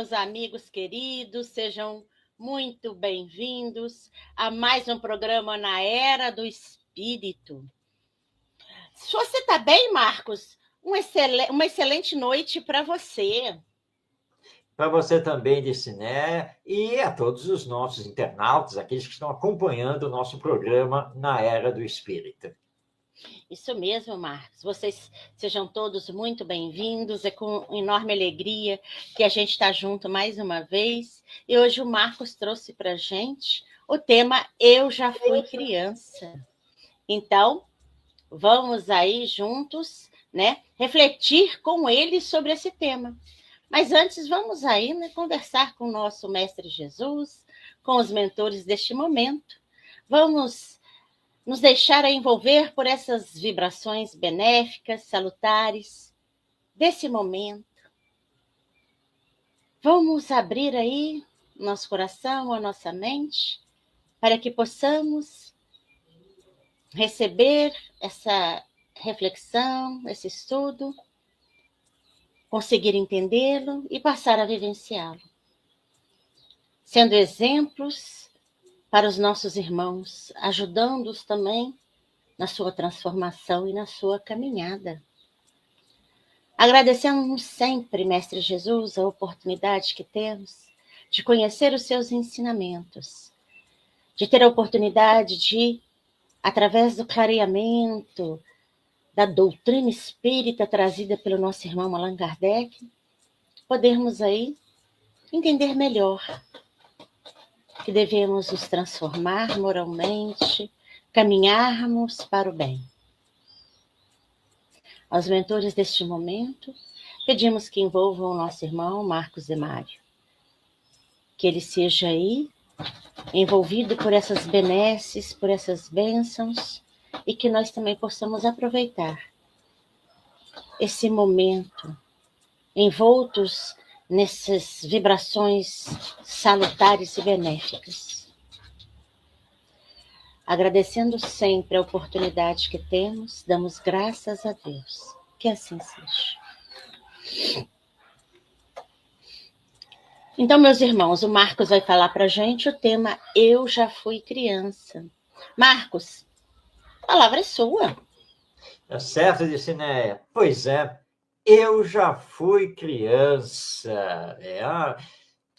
meus amigos queridos, sejam muito bem-vindos a mais um programa na Era do Espírito. Se você está bem, Marcos, uma excelente noite para você. Para você também, Diciné, e a todos os nossos internautas, aqueles que estão acompanhando o nosso programa na Era do Espírito. Isso mesmo, Marcos. Vocês sejam todos muito bem-vindos. É com enorme alegria que a gente está junto mais uma vez. E hoje o Marcos trouxe para a gente o tema Eu Já Fui Criança. Então, vamos aí juntos, né, refletir com ele sobre esse tema. Mas antes, vamos aí, né, conversar com o nosso Mestre Jesus, com os mentores deste momento. Vamos nos deixar envolver por essas vibrações benéficas, salutares, desse momento. Vamos abrir aí nosso coração, a nossa mente, para que possamos receber essa reflexão, esse estudo, conseguir entendê-lo e passar a vivenciá-lo, sendo exemplos para os nossos irmãos, ajudando-os também na sua transformação e na sua caminhada. Agradecemos sempre, Mestre Jesus, a oportunidade que temos de conhecer os seus ensinamentos, de ter a oportunidade de, através do clareamento da doutrina espírita trazida pelo nosso irmão Allan Kardec, podermos aí entender melhor que devemos nos transformar moralmente, caminharmos para o bem. Aos mentores deste momento, pedimos que envolvam o nosso irmão Marcos Demário, que ele seja aí envolvido por essas benesses, por essas bênçãos, e que nós também possamos aproveitar esse momento, envoltos nessas vibrações salutares e benéficas. Agradecendo sempre a oportunidade que temos, damos graças a Deus. Que assim seja. Então, meus irmãos, o Marcos vai falar para a gente o tema Eu Já Fui Criança. Marcos, a palavra é sua. É certo, Diciné? Pois é, eu já fui criança.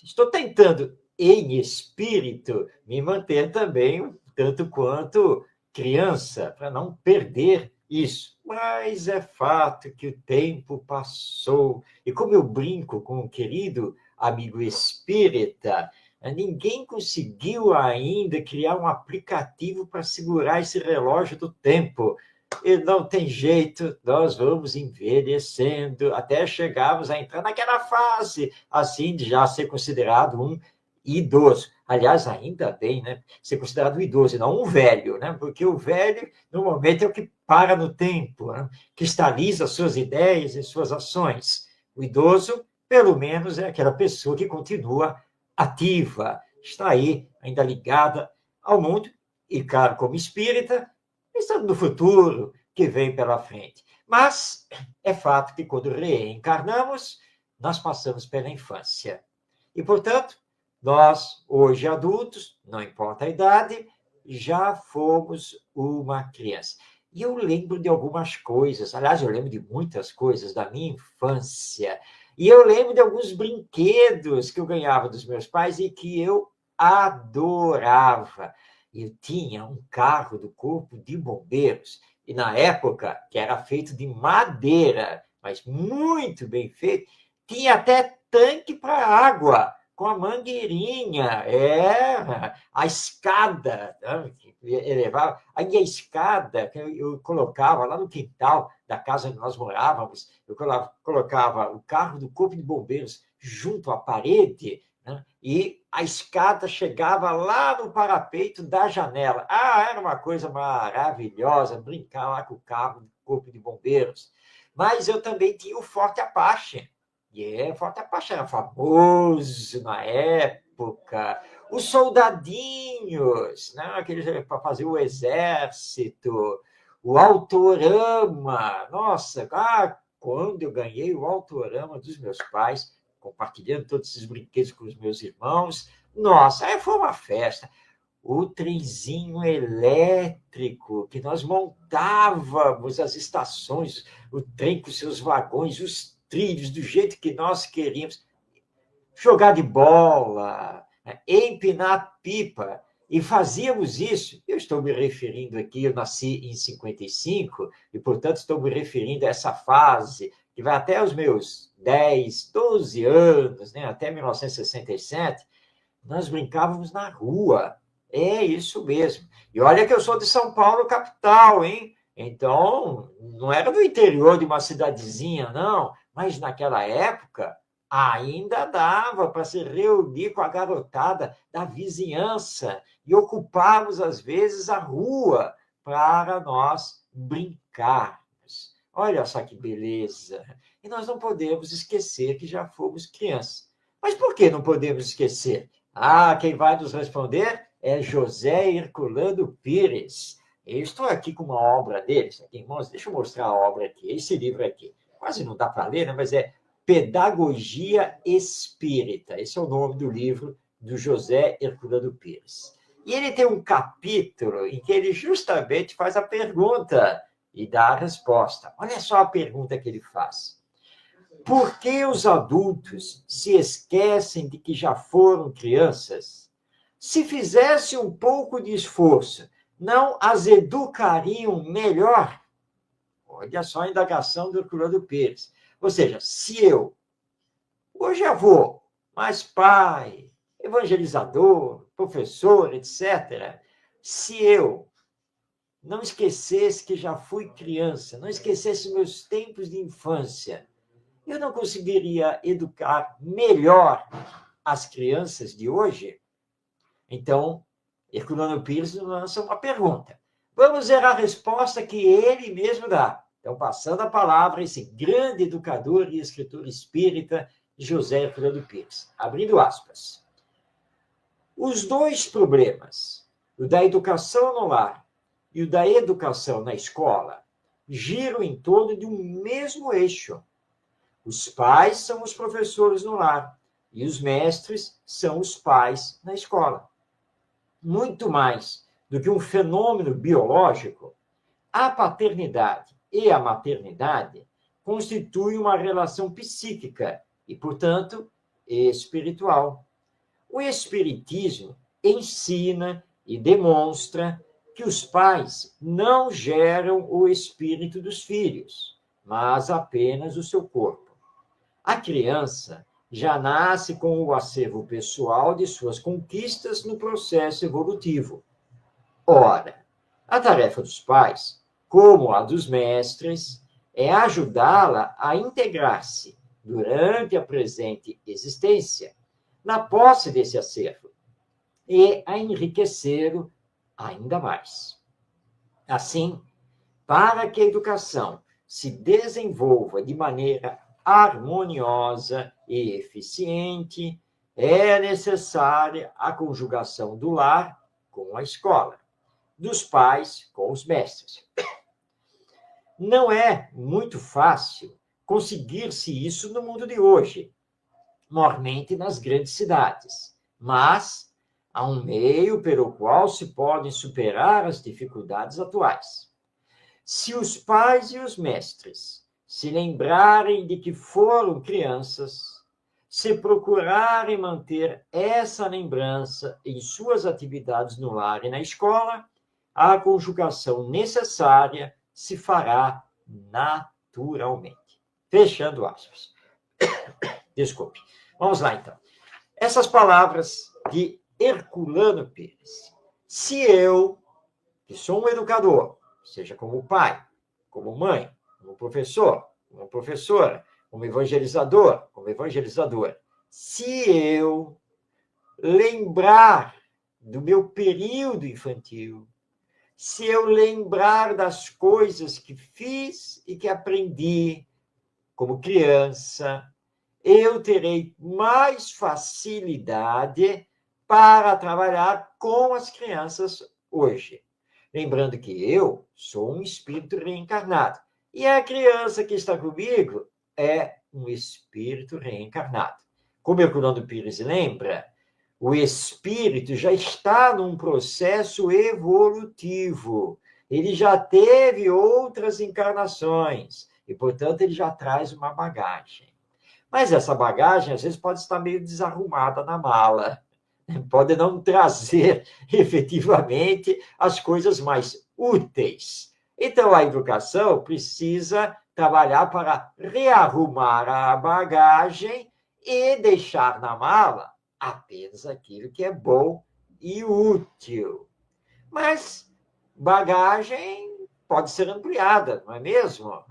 Estou tentando, em espírito, me manter também tanto quanto criança, para não perder isso. Mas é fato que o tempo passou. E como eu brinco com o querido amigo espírita, ninguém conseguiu ainda criar um aplicativo para segurar esse relógio do tempo. E não tem jeito, nós vamos envelhecendo até chegarmos a entrar naquela fase, assim, de já ser considerado um idoso. Aliás, ainda bem, né? Ser considerado um idoso, e não um velho, né? Porque o velho, normalmente, é o que para no tempo, né? Cristaliza suas ideias e suas ações. O idoso, pelo menos, é aquela pessoa que continua ativa, está aí, ainda ligada ao mundo, e, claro, como espírita, pensando no futuro que vem pela frente. Mas é fato que, quando reencarnamos, nós passamos pela infância. E, portanto, nós, hoje adultos, não importa a idade, já fomos uma criança. E eu lembro de algumas coisas, aliás, eu lembro de muitas coisas da minha infância. E eu lembro de alguns brinquedos que eu ganhava dos meus pais e que eu adorava. Eu tinha um carro do Corpo de Bombeiros, e na época, que era feito de madeira, mas muito bem feito, tinha até tanque para água, com a mangueirinha, a escada, né, que elevava. Aí a escada que eu colocava lá no quintal da casa onde nós morávamos, eu colocava o carro do Corpo de Bombeiros junto à parede, né, e a escada chegava lá no parapeito da janela. Era uma coisa maravilhosa, brincar lá com o carro do Corpo de Bombeiros. Mas eu também tinha o Forte Apache. O Forte Apache era famoso na época. Os soldadinhos, né? Aqueles para fazer o exército. O Autorama. Nossa, quando eu ganhei o Autorama dos meus pais, compartilhando todos esses brinquedos com os meus irmãos. Nossa, aí foi uma festa. O trenzinho elétrico, que nós montávamos as estações, o trem com seus vagões, os trilhos, do jeito que nós queríamos. Jogar de bola, empinar pipa. E fazíamos isso. Eu estou me referindo aqui, eu nasci em 55, e, portanto, estou me referindo a essa fase que vai até os meus 10, 12 anos, né? Até 1967, nós brincávamos na rua. É isso mesmo. E olha que eu sou de São Paulo, capital, hein? Então, não era do interior de uma cidadezinha, não. Mas, naquela época, ainda dava para se reunir com a garotada da vizinhança e ocuparmos, às vezes, a rua para nós brincarmos. Olha só que beleza! E nós não podemos esquecer que já fomos crianças. Mas por que não podemos esquecer? Ah, quem vai nos responder é José Herculano Pires. Eu estou aqui com uma obra dele, aqui em mãos. Deixa eu mostrar a obra aqui, esse livro aqui. Quase não dá para ler, né? Mas é Pedagogia Espírita. Esse é o nome do livro do José Herculano Pires. E ele tem um capítulo em que ele justamente faz a pergunta e dá a resposta. Olha só a pergunta que ele faz. Por que os adultos se esquecem de que já foram crianças? Se fizessem um pouco de esforço, não as educariam melhor? Olha só a indagação do Herculano Pires. Ou seja, se eu, hoje avô, mas pai, evangelizador, professor, etc., se eu não esquecesse que já fui criança, não esquecesse meus tempos de infância, eu não conseguiria educar melhor as crianças de hoje? Então, Herculano Pires nos lança uma pergunta. Vamos ver a resposta que ele mesmo dá. Então, passando a palavra a esse grande educador e escritor espírita, José Herculano Pires. Abrindo aspas. Os dois problemas, o da educação no lar e o da educação na escola, giram em torno de um mesmo eixo. Os pais são os professores no lar e os mestres são os pais na escola. Muito mais do que um fenômeno biológico, a paternidade e a maternidade constituem uma relação psíquica e, portanto, espiritual. O Espiritismo ensina e demonstra que os pais não geram o espírito dos filhos, mas apenas o seu corpo. A criança já nasce com o acervo pessoal de suas conquistas no processo evolutivo. Ora, a tarefa dos pais, como a dos mestres, é ajudá-la a integrar-se durante a presente existência, na posse desse acervo, e a enriquecê-lo ainda mais. Assim, para que a educação se desenvolva de maneira harmoniosa e eficiente, é necessária a conjugação do lar com a escola, dos pais com os mestres. Não é muito fácil conseguir-se isso no mundo de hoje, normalmente nas grandes cidades, mas há um meio pelo qual se podem superar as dificuldades atuais. Se os pais e os mestres se lembrarem de que foram crianças, se procurarem manter essa lembrança em suas atividades no lar e na escola, a conjugação necessária se fará naturalmente. Fechando aspas. Desculpe. Vamos lá, então. Essas palavras de Herculano Pires. Se eu, que sou um educador, seja como pai, como mãe, como professor, como professora, como evangelizador, como evangelizadora, se eu lembrar do meu período infantil, se eu lembrar das coisas que fiz e que aprendi como criança, eu terei mais facilidade para trabalhar com as crianças hoje. Lembrando que eu sou um espírito reencarnado. E a criança que está comigo é um espírito reencarnado. como Herculano Pires lembra, o espírito já está num processo evolutivo. Ele já teve outras encarnações e, portanto, ele já traz uma bagagem. Mas essa bagagem, às vezes, pode estar meio desarrumada na mala. Pode não trazer, efetivamente, as coisas mais úteis. Então, a educação precisa trabalhar para rearrumar a bagagem e deixar na mala apenas aquilo que é bom e útil. Mas bagagem pode ser ampliada, não é mesmo?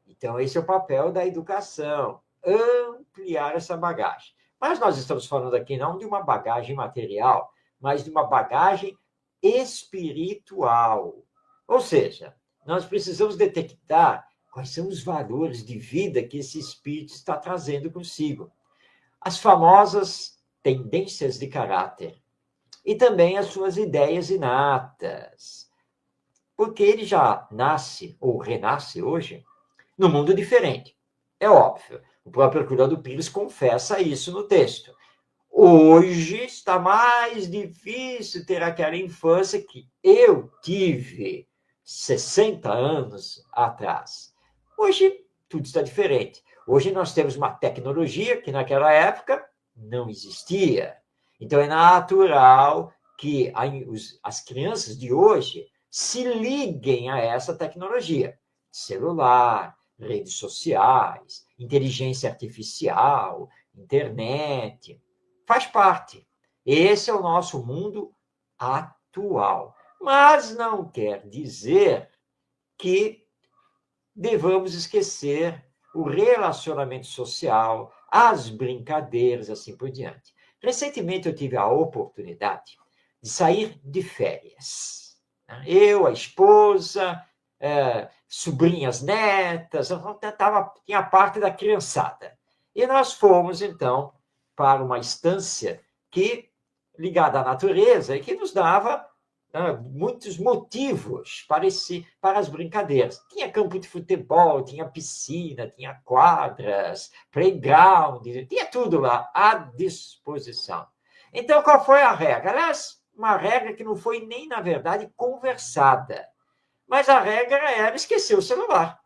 Então, esse é o papel da educação, ampliar essa bagagem. Mas nós estamos falando aqui não de uma bagagem material, mas de uma bagagem espiritual. Ou seja, nós precisamos detectar quais são os valores de vida que esse espírito está trazendo consigo. As famosas tendências de caráter e também as suas ideias inatas. Porque ele já nasce ou renasce hoje num mundo diferente. É óbvio. O próprio Herculano Pires confessa isso no texto. Hoje está mais difícil ter aquela infância que eu tive 60 anos atrás. Hoje tudo está diferente. Hoje nós temos uma tecnologia que naquela época não existia. Então é natural que as crianças de hoje se liguem a essa tecnologia. Celular, redes sociais, inteligência artificial, internet. Faz parte. Esse é o nosso mundo atual. Mas não quer dizer que devamos esquecer o relacionamento social, as brincadeiras, assim por diante. Recentemente eu tive a oportunidade de sair de férias. Eu, a esposa, sobrinhas, netas, tinha parte da criançada. E nós fomos, então, para uma estância ligada à natureza e que nos dava muitos motivos para as brincadeiras. Tinha campo de futebol, tinha piscina, tinha quadras, playground, tinha tudo lá à disposição. Então, qual foi a regra? Aliás, uma regra que não foi nem, na verdade, conversada. Mas a regra era esquecer o celular.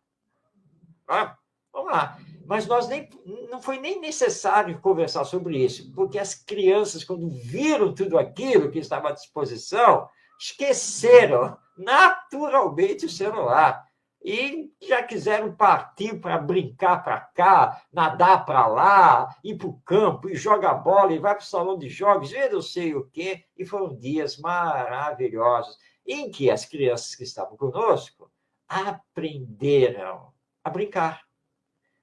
Vamos lá. Mas não foi nem necessário conversar sobre isso, porque as crianças, quando viram tudo aquilo que estava à disposição, esqueceram naturalmente o celular e já quiseram partir para brincar para cá, nadar para lá, ir para o campo, e jogar bola, e vai para o salão de jogos, eu não sei o quê. E foram dias maravilhosos em que as crianças que estavam conosco aprenderam a brincar.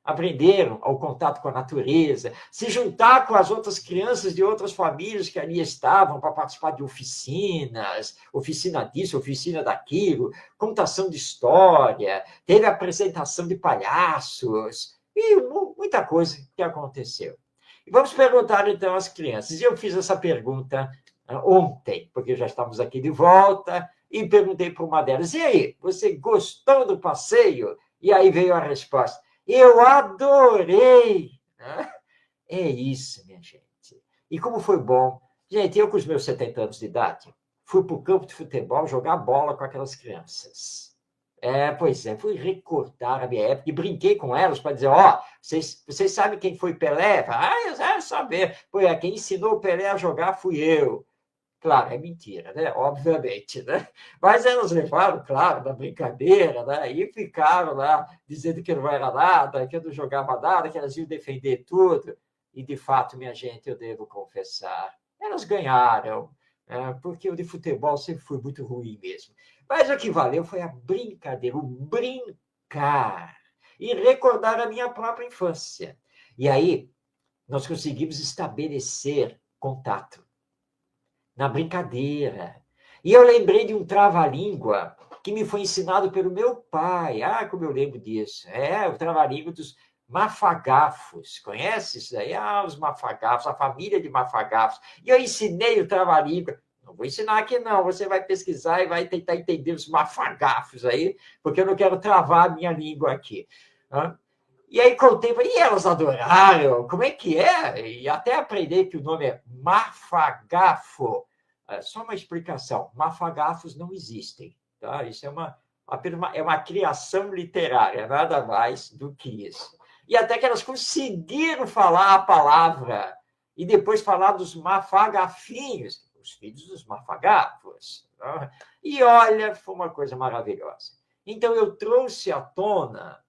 Aprenderam ao contato com a natureza, se juntar com as outras crianças de outras famílias que ali estavam para participar de oficinas, oficina disso, oficina daquilo, contação de história, teve apresentação de palhaços, e muita coisa que aconteceu. E vamos perguntar, então, às crianças. E eu fiz essa pergunta ontem, porque já estamos aqui de volta, e perguntei para uma delas, e aí, você gostou do passeio? E aí veio a resposta, eu adorei! É isso, minha gente. E como foi bom. Gente, eu com os meus 70 anos de idade, fui para o campo de futebol jogar bola com aquelas crianças. Pois é, fui recordar a minha época e brinquei com elas para dizer, vocês sabem quem foi Pelé? Eu quero saber. Quem ensinou o Pelé a jogar fui eu. Claro, é mentira, né? Obviamente, né? Mas elas levaram, claro, na brincadeira, né? E ficaram lá dizendo que não era nada, que eu não jogava nada, que elas iam defender tudo. E, de fato, minha gente, eu devo confessar, elas ganharam, porque o de futebol sempre foi muito ruim mesmo. Mas o que valeu foi a brincadeira, o brincar e recordar a minha própria infância. E aí, nós conseguimos estabelecer contato na brincadeira. E eu lembrei de um trava-língua que me foi ensinado pelo meu pai. Como eu lembro disso. O trava-língua dos mafagafos. Conhece isso daí? Os mafagafos, a família de mafagafos. E eu ensinei o trava-língua. Não vou ensinar aqui, não. Você vai pesquisar e vai tentar entender os mafagafos aí, porque eu não quero travar a minha língua aqui. E aí contei, e elas adoraram, como é que é? E até aprendi que o nome é mafagafo. Só uma explicação, mafagafos não existem, tá? Isso é uma criação literária, nada mais do que isso. E até que elas conseguiram falar a palavra e depois falar dos mafagafinhos, os filhos dos mafagafos. Tá? E olha, foi uma coisa maravilhosa. Então eu trouxe à tona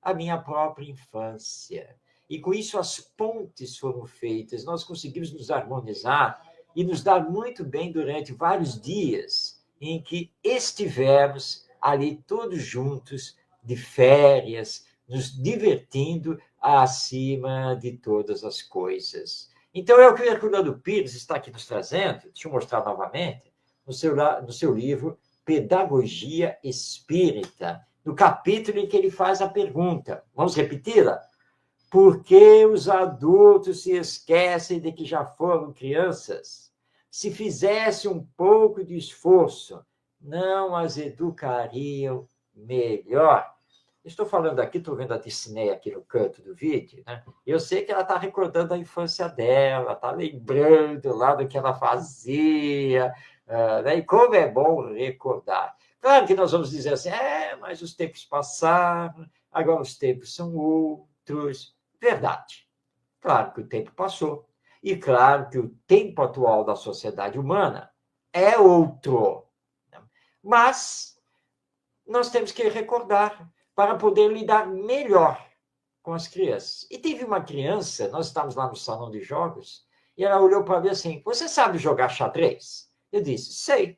a minha própria infância. E com isso as pontes foram feitas, nós conseguimos nos harmonizar e nos dar muito bem durante vários dias em que estivemos ali todos juntos, de férias, nos divertindo acima de todas as coisas. Então, é o que o Herculano Pires está aqui nos trazendo, deixa eu mostrar novamente, no seu livro Pedagogia Espírita, no capítulo em que ele faz a pergunta. Vamos repeti-la? Por que os adultos se esquecem de que já foram crianças? Se fizesse um pouco de esforço, não as educariam melhor? Estou falando aqui, estou vendo a Disney aqui no canto do vídeo, né? Eu sei que ela está recordando a infância dela, está lembrando lá do que ela fazia, né? E como é bom recordar. Claro que nós vamos dizer assim, mas os tempos passaram, agora os tempos são outros. Verdade. Claro que o tempo passou. E claro que o tempo atual da sociedade humana é outro. Mas nós temos que recordar para poder lidar melhor com as crianças. E teve uma criança, nós estávamos lá no salão de jogos, e ela olhou para mim assim, você sabe jogar xadrez? Eu disse, sei.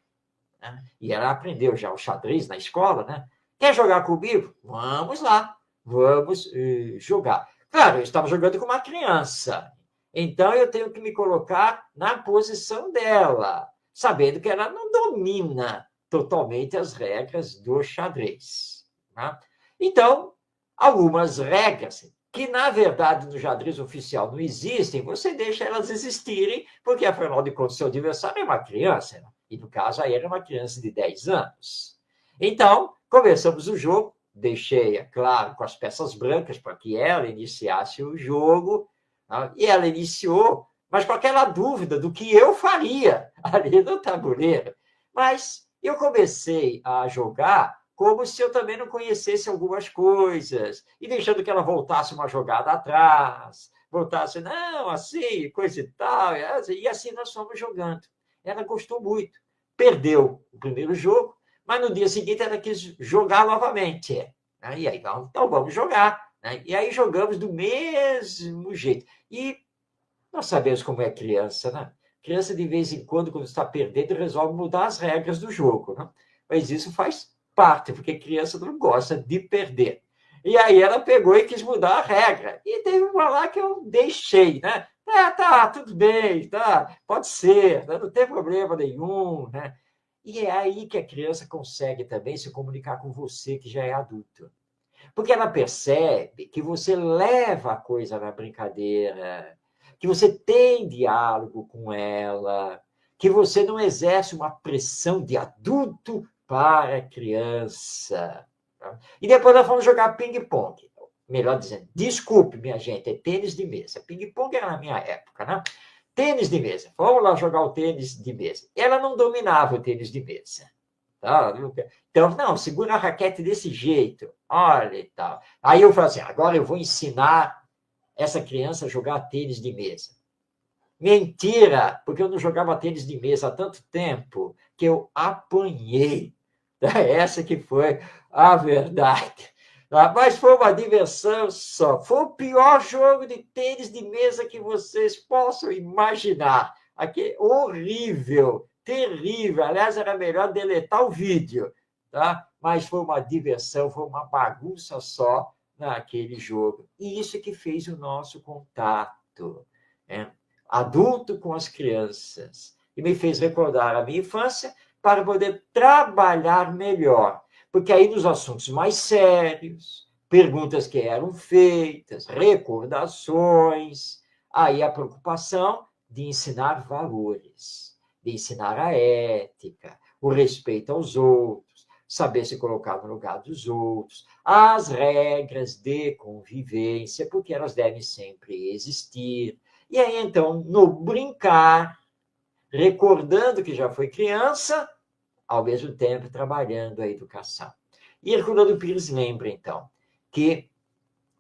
E ela aprendeu já o xadrez na escola, né? Quer jogar comigo? Vamos lá, vamos jogar. Claro, eu estava jogando com uma criança, então eu tenho que me colocar na posição dela, sabendo que ela não domina totalmente as regras do xadrez. Né? Então, algumas regras que, na verdade, no xadrez oficial não existem, você deixa elas existirem, porque, afinal de contas, seu adversário é uma criança, né? E, no caso, aí era uma criança de 10 anos. Então, começamos o jogo, deixei, é claro, com as peças brancas para que ela iniciasse o jogo, né? E ela iniciou, mas com aquela dúvida do que eu faria ali no tabuleiro. Mas eu comecei a jogar como se eu também não conhecesse algumas coisas, e deixando que ela voltasse uma jogada atrás, voltasse, não, assim, coisa e tal, e assim nós fomos jogando. Ela gostou muito. Perdeu o primeiro jogo, mas no dia seguinte ela quis jogar novamente. E aí, então vamos jogar. E aí jogamos do mesmo jeito. E nós sabemos como é criança, né? Criança, de vez em quando está perdendo, resolve mudar as regras do jogo. Né? Mas isso faz parte, porque criança não gosta de perder. E aí ela pegou e quis mudar a regra. E teve uma lá que eu deixei, né? Tá, tudo bem, tá, pode ser, né? Não tem problema nenhum, né? E é aí que a criança consegue também se comunicar com você, que já é adulto. Porque ela percebe que você leva a coisa na brincadeira, que você tem diálogo com ela, que você não exerce uma pressão de adulto para criança. Tá? E depois nós vamos jogar ping-pong. Melhor dizendo, desculpe, minha gente, é tênis de mesa. Ping-pong era na minha época, né? Tênis de mesa. Vamos lá jogar o tênis de mesa. Ela não dominava o tênis de mesa. Tá? Então, não, segura a raquete desse jeito. Olha e tal. Aí eu falo assim, agora eu vou ensinar essa criança a jogar tênis de mesa. Mentira, porque eu não jogava tênis de mesa há tanto tempo que eu apanhei. Essa que foi a verdade. Mas foi uma diversão só. Foi o pior jogo de tênis de mesa que vocês possam imaginar. Aqui, horrível, terrível. Aliás, era melhor deletar o vídeo. Tá? Mas foi uma diversão, foi uma bagunça só naquele jogo. E isso que fez o nosso contato. Né? Adulto com as crianças. E me fez recordar a minha infância para poder trabalhar melhor. Porque aí nos assuntos mais sérios, perguntas que eram feitas, recordações, aí a preocupação de ensinar valores, de ensinar a ética, o respeito aos outros, saber se colocar no lugar dos outros, as regras de convivência, porque elas devem sempre existir. E aí, então, no brincar, recordando que já foi criança, ao mesmo tempo trabalhando a educação. E Herculano Pires lembra, então, que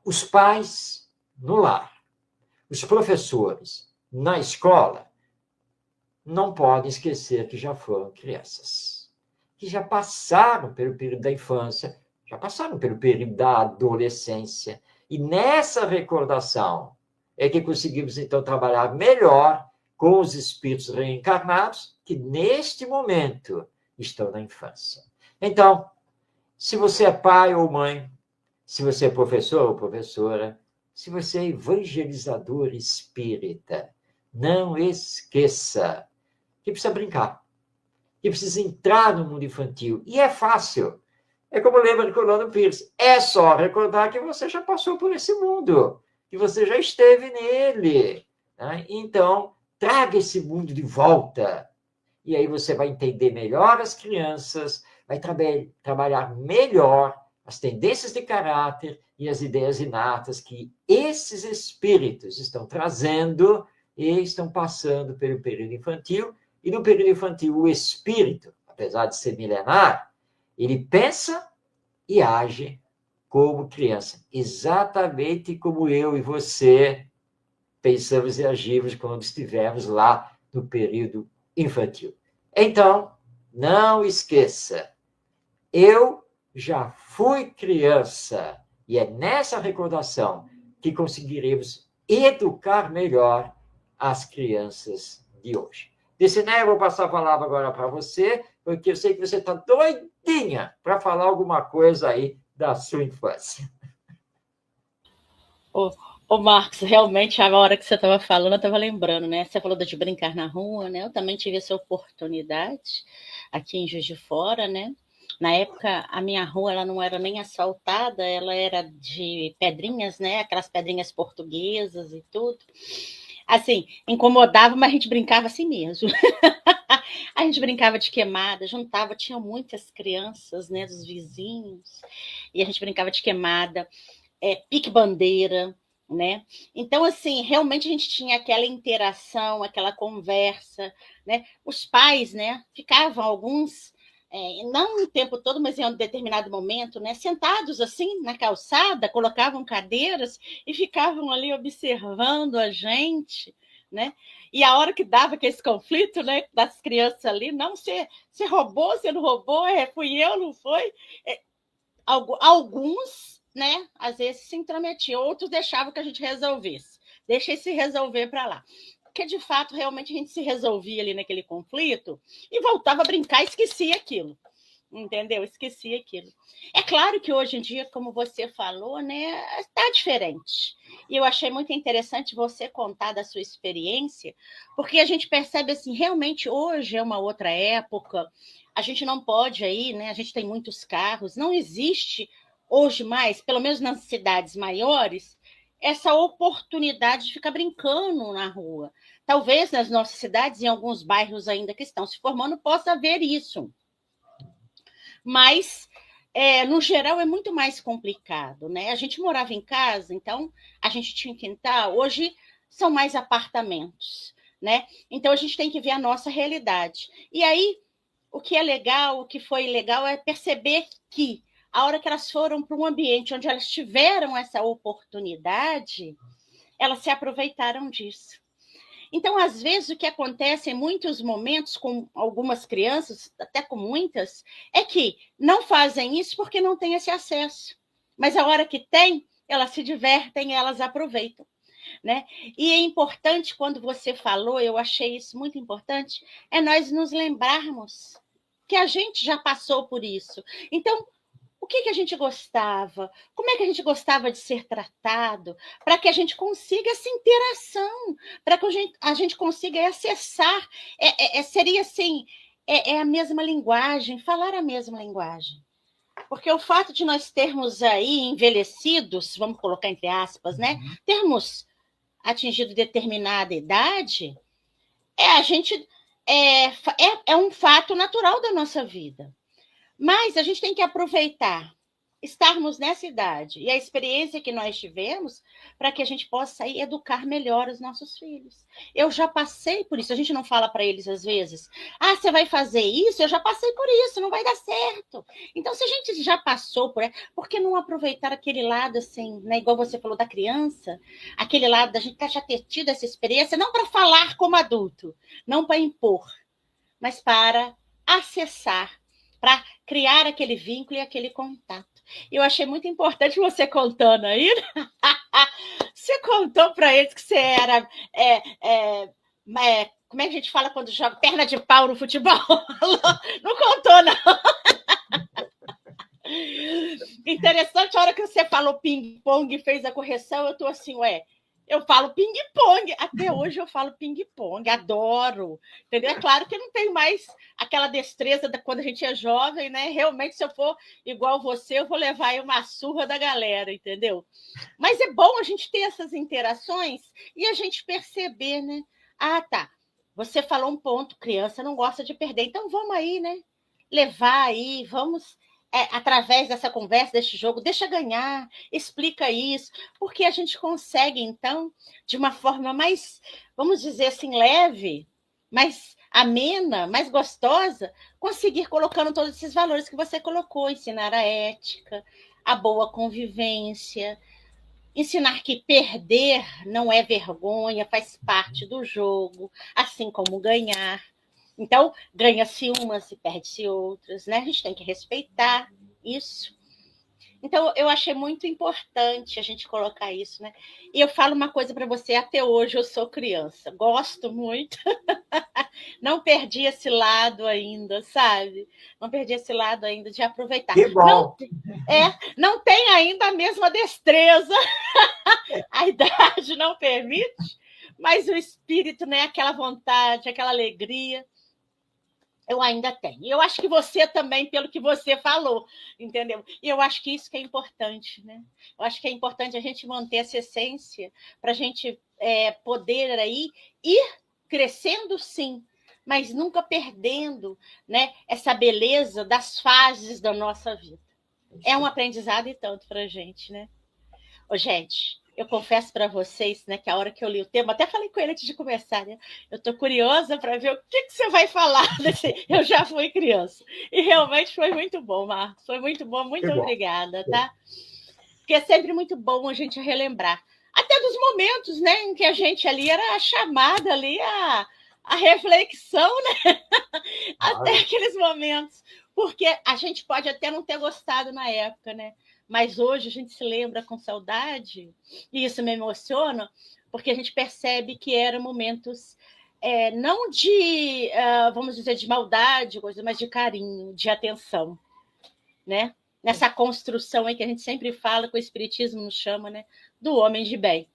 os pais no lar, os professores na escola, não podem esquecer que já foram crianças, que já passaram pelo período da infância, já passaram pelo período da adolescência. E nessa recordação é que conseguimos, então, trabalhar melhor com os espíritos reencarnados que, neste momento, estão na infância. Então, se você é pai ou mãe, se você é professor ou professora, se você é evangelizador espírita, não esqueça que precisa brincar, que precisa entrar no mundo infantil. E é fácil. É como lembra de Orlando Pires. É só recordar que você já passou por esse mundo, que você já esteve nele. Né? Então, traga esse mundo de volta. E aí você vai entender melhor as crianças, vai trabalhar melhor as tendências de caráter e as ideias inatas que esses espíritos estão trazendo e estão passando pelo período infantil. E no período infantil, o espírito, apesar de ser milenar, ele pensa e age como criança, exatamente como eu e você pensamos e agimos quando estivemos lá no período infantil. Então, não esqueça, eu já fui criança, e é nessa recordação que conseguiremos educar melhor as crianças de hoje. Diciné, eu vou passar a palavra agora para você, porque eu sei que você está doidinha para falar alguma coisa aí da sua infância. Ô, Marcos, realmente, a hora que você estava falando, eu estava lembrando, né? Você falou de brincar na rua, né? Eu também tive essa oportunidade aqui em Juiz de Fora, né? Na época, a minha rua ela não era nem asfaltada, ela era de pedrinhas, né? Aquelas pedrinhas portuguesas e tudo. Assim, incomodava, mas a gente brincava assim mesmo. A gente brincava de queimada, juntava, tinha muitas crianças, né? Dos vizinhos, e a gente brincava de queimada, pique-bandeira, né? Então, assim, realmente a gente tinha aquela interação, aquela conversa, né? Os pais, né, ficavam alguns, não o tempo todo, mas em um determinado momento, né, sentados assim na calçada, colocavam cadeiras e ficavam ali observando a gente, né? E a hora que dava aquele conflito, né, das crianças ali, não, você roubou, você não roubou, fui eu, não foi? Alguns, né, às vezes se intrometiam, outros deixavam que a gente resolvesse. Deixa esse resolver para lá. Porque, de fato, realmente a gente se resolvia ali naquele conflito e voltava a brincar e esquecia aquilo. Entendeu? Esquecia aquilo. É claro que hoje em dia, como você falou, né, está diferente. E eu achei muito interessante você contar da sua experiência, porque a gente percebe assim, realmente hoje é uma outra época. A gente não pode aí, né? A gente tem muitos carros, não existe hoje mais, pelo menos nas cidades maiores, essa oportunidade de ficar brincando na rua. Talvez nas nossas cidades, em alguns bairros ainda que estão se formando, possa haver isso. Mas, no geral, é muito mais complicado, né? A gente morava em casa, então a gente tinha quintal. Hoje são mais apartamentos, né? Então a gente tem que ver a nossa realidade. E aí, o que é legal, o que foi legal é perceber que a hora que elas foram para um ambiente onde elas tiveram essa oportunidade, elas se aproveitaram disso. Então, às vezes, o que acontece em muitos momentos com algumas crianças, até com muitas, é que não fazem isso porque não têm esse acesso. Mas a hora que tem, elas se divertem, elas aproveitam. Né? E é importante, quando você falou, eu achei isso muito importante, é nós nos lembrarmos que a gente já passou por isso. Então, o que a gente gostava, como é que a gente gostava de ser tratado, para que a gente consiga essa interação, para que a gente consiga acessar, seria assim, a mesma linguagem, falar a mesma linguagem. Porque o fato de nós termos aí envelhecidos, vamos colocar entre aspas, né, termos atingido determinada idade, a gente é um fato natural da nossa vida. Mas a gente tem que aproveitar estarmos nessa idade e a experiência que nós tivemos para que a gente possa aí educar melhor os nossos filhos. Eu já passei por isso, a gente não fala para eles às vezes, você vai fazer isso? Eu já passei por isso, não vai dar certo. Então, se a gente já passou por que não aproveitar aquele lado assim, né, igual você falou da criança, aquele lado da gente já ter tido essa experiência, não para falar como adulto, não para impor, mas para acessar, para criar aquele vínculo e aquele contato. Eu achei muito importante você contando aí. Você contou para eles que você era. Como é que a gente fala quando joga perna de pau no futebol? Não contou, não. Interessante, a hora que você falou ping-pong e fez a correção, eu estou assim, eu falo ping-pong, até hoje eu falo ping-pong, adoro, entendeu? É claro que eu não tenho mais aquela destreza da quando a gente é jovem, né? Realmente, se eu for igual você, eu vou levar aí uma surra da galera, entendeu? Mas é bom a gente ter essas interações e a gente perceber, né? Tá, você falou um ponto, criança não gosta de perder, então vamos aí, né? Levar aí, vamos através dessa conversa, deste jogo, deixa ganhar, explica isso, porque a gente consegue, então, de uma forma mais, vamos dizer assim, leve, mais amena, mais gostosa, conseguir colocando todos esses valores que você colocou, ensinar a ética, a boa convivência, ensinar que perder não é vergonha, faz parte do jogo, assim como ganhar. Então, ganha-se umas e perde-se outras, né? A gente tem que respeitar isso. Então, eu achei muito importante a gente colocar isso, né? E eu falo uma coisa para você, até hoje eu sou criança, gosto muito, não perdi esse lado ainda, sabe? Não perdi esse lado ainda de aproveitar. Que bom! Não tem ainda a mesma destreza, a idade não permite, mas o espírito, né? Aquela vontade, aquela alegria, eu ainda tenho. Eu acho que você também, pelo que você falou, entendeu? E eu acho que isso que é importante, né? Eu acho que é importante a gente manter essa essência para a gente poder aí ir crescendo, sim, mas nunca perdendo, né, essa beleza das fases da nossa vida. É um aprendizado e tanto para a gente, né? Gente, eu confesso para vocês, né, que a hora que eu li o tema, até falei com ele antes de começar, né? Eu estou curiosa para ver o que você vai falar desse. Eu já fui criança. E realmente foi muito bom, Marcos. Foi muito bom, muito obrigada, tá? Porque é sempre muito bom a gente relembrar. Até dos momentos, né, em que a gente ali era chamada ali a reflexão, né? Até aqueles momentos. Porque a gente pode até não ter gostado na época, né? Mas hoje a gente se lembra com saudade, e isso me emociona, porque a gente percebe que eram momentos não de, vamos dizer, de maldade, mas de carinho, de atenção, né? Nessa construção aí que a gente sempre fala, que o Espiritismo nos chama, né? Do homem de bem.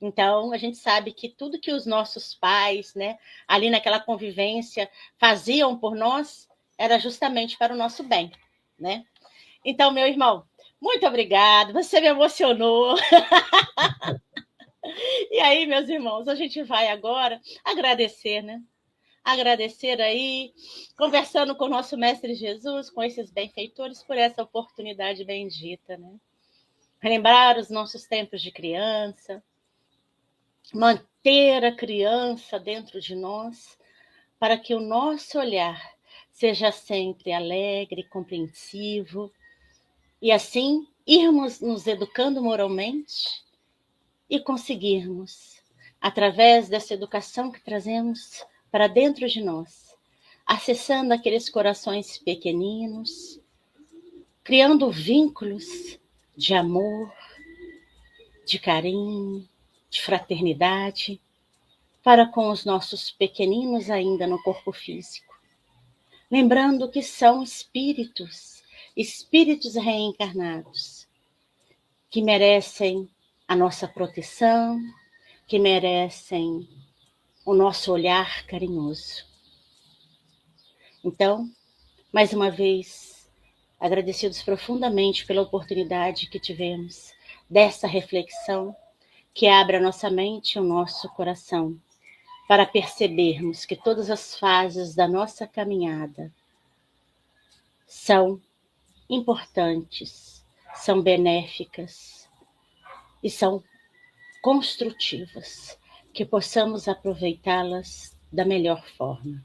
Então, a gente sabe que tudo que os nossos pais, né, ali naquela convivência, faziam por nós, era justamente para o nosso bem, né? Então, meu irmão, muito obrigado, você me emocionou. E aí, meus irmãos, a gente vai agora agradecer, né? Agradecer aí, conversando com o nosso Mestre Jesus, com esses benfeitores, por essa oportunidade bendita, né? Relembrar os nossos tempos de criança, manter a criança dentro de nós, para que o nosso olhar seja sempre alegre, compreensivo, e assim irmos nos educando moralmente e conseguirmos, através dessa educação que trazemos para dentro de nós, acessando aqueles corações pequeninos, criando vínculos de amor, de carinho, de fraternidade, para com os nossos pequeninos ainda no corpo físico. Lembrando que são espíritos, espíritos reencarnados, que merecem a nossa proteção, que merecem o nosso olhar carinhoso. Então, mais uma vez, agradecidos profundamente pela oportunidade que tivemos dessa reflexão, que abre a nossa mente e o nosso coração, para percebermos que todas as fases da nossa caminhada são importantes, são benéficas e são construtivas, que possamos aproveitá-las da melhor forma.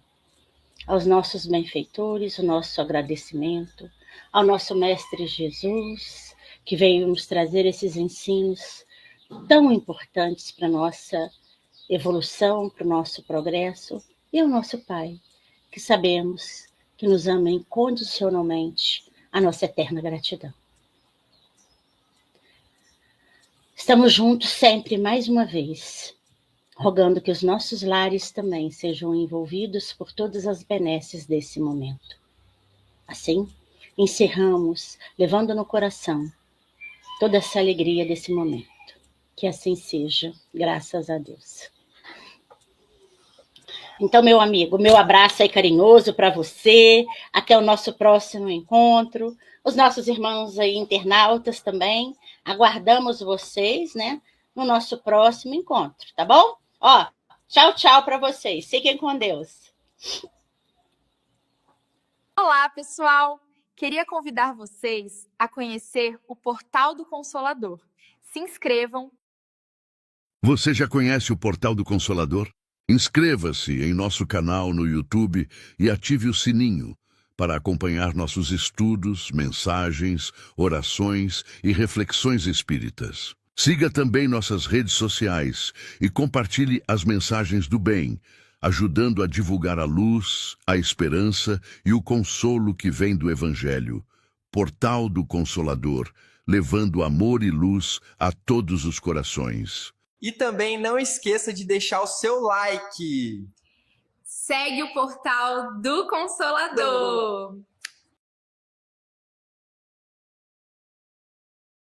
Aos nossos benfeitores, o nosso agradecimento, ao nosso Mestre Jesus, que veio nos trazer esses ensinos tão importantes para a nossa evolução, para o nosso progresso, e ao nosso Pai, que sabemos que nos ama incondicionalmente, a nossa eterna gratidão. Estamos juntos sempre, mais uma vez, rogando que os nossos lares também sejam envolvidos por todas as benesses desse momento. Assim, encerramos, levando no coração toda essa alegria desse momento. Que assim seja, graças a Deus. Então, meu amigo, meu abraço aí carinhoso para você. Até o nosso próximo encontro. Os nossos irmãos aí internautas também. Aguardamos vocês, né, no nosso próximo encontro, tá bom? Ó, tchau, tchau para vocês. Fiquem com Deus. Olá, pessoal! Queria convidar vocês a conhecer o Portal do Consolador. Se inscrevam. Você já conhece o Portal do Consolador? Inscreva-se em nosso canal no YouTube e ative o sininho para acompanhar nossos estudos, mensagens, orações e reflexões espíritas. Siga também nossas redes sociais e compartilhe as mensagens do bem, ajudando a divulgar a luz, a esperança e o consolo que vem do Evangelho. Portal do Consolador, levando amor e luz a todos os corações. E também não esqueça de deixar o seu like. Segue o Portal do Consolador.